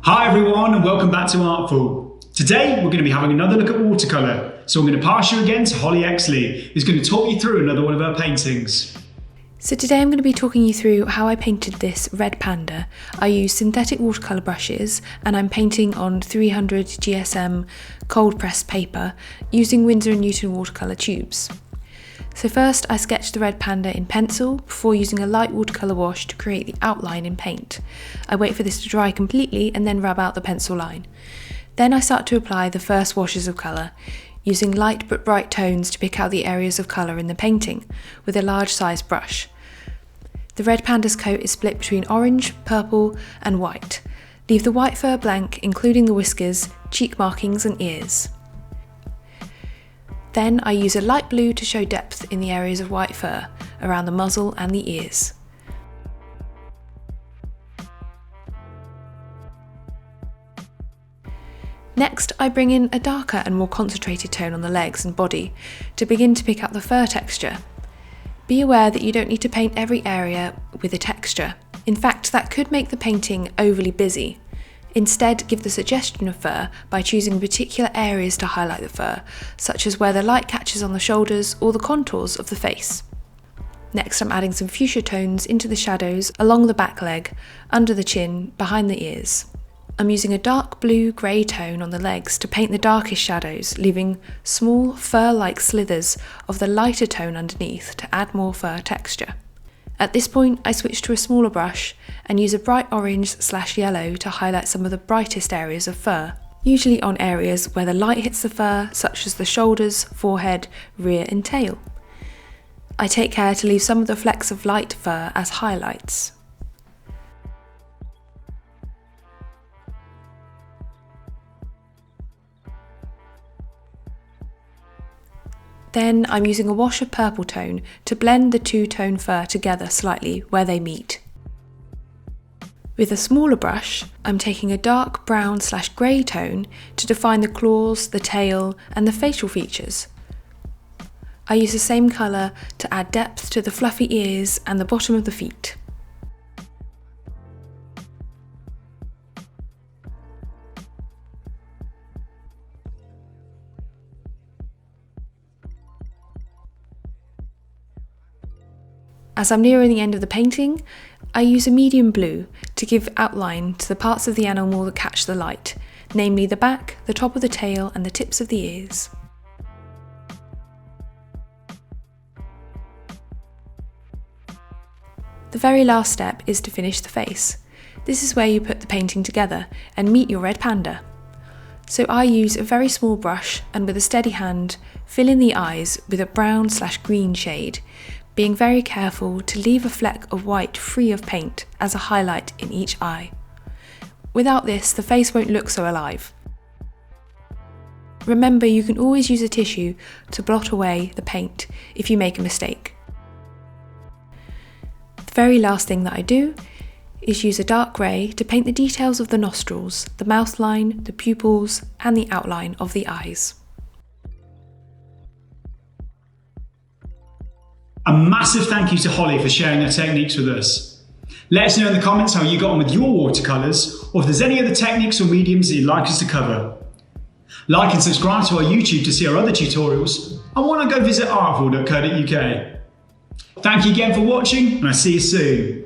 Hi everyone and welcome back to Artful. Today we're going to be having another look at watercolour, so I'm going to pass you again to Holly Exley, who's going to talk you through another one of her paintings. So today I'm going to be talking you through how I painted this Red Panda. I used synthetic watercolour brushes and I'm painting on 300 GSM cold pressed paper using Winsor & Newton watercolour tubes. So first I sketched the Red Panda in pencil before using a light watercolour wash to create the outline in paint. I wait for this to dry completely and then rub out the pencil line. Then I start to apply the first washes of colour, using light but bright tones to pick out the areas of colour in the painting, with a large sized brush. The Red Panda's coat is split between orange, purple and white. Leave the white fur blank, including the whiskers, cheek markings and ears. Then I use a light blue to show depth in the areas of white fur, around the muzzle and the ears. Next, I bring in a darker and more concentrated tone on the legs and body to begin to pick up the fur texture. Be aware that you don't need to paint every area with a texture. In fact, that could make the painting overly busy. Instead, give the suggestion of fur by choosing particular areas to highlight the fur, such as where the light catches on the shoulders or the contours of the face. Next, I'm adding some fuchsia tones into the shadows along the back leg, under the chin, behind the ears. I'm using a dark blue-grey tone on the legs to paint the darkest shadows, leaving small fur-like slithers of the lighter tone underneath to add more fur texture. At this point, I switch to a smaller brush and use a bright orange/yellow to highlight some of the brightest areas of fur, usually on areas where the light hits the fur, such as the shoulders, forehead, rear and tail. I take care to leave some of the flecks of light fur as highlights. Then I'm using a wash of purple tone to blend the two-tone fur together slightly where they meet. With a smaller brush, I'm taking a dark brown/grey tone to define the claws, the tail and the facial features. I use the same colour to add depth to the fluffy ears and the bottom of the feet. As I'm nearing the end of the painting, I use a medium blue to give outline to the parts of the animal that catch the light, namely the back, the top of the tail and the tips of the ears. The very last step is to finish the face. This is where you put the painting together and meet your Red Panda. So I use a very small brush and with a steady hand fill in the eyes with a brown/green shade, being very careful to leave a fleck of white free of paint as a highlight in each eye. Without this, the face won't look so alive. Remember, you can always use a tissue to blot away the paint if you make a mistake. The very last thing that I do is use a dark grey to paint the details of the nostrils, the mouth line, the pupils, and the outline of the eyes. A massive thank you to Holly for sharing her techniques with us. Let us know in the comments how you got on with your watercolours, or if there's any other techniques or mediums that you'd like us to cover. Like and subscribe to our YouTube to see our other tutorials, and why not go visit artful.co.uk. Thank you again for watching, and I'll see you soon.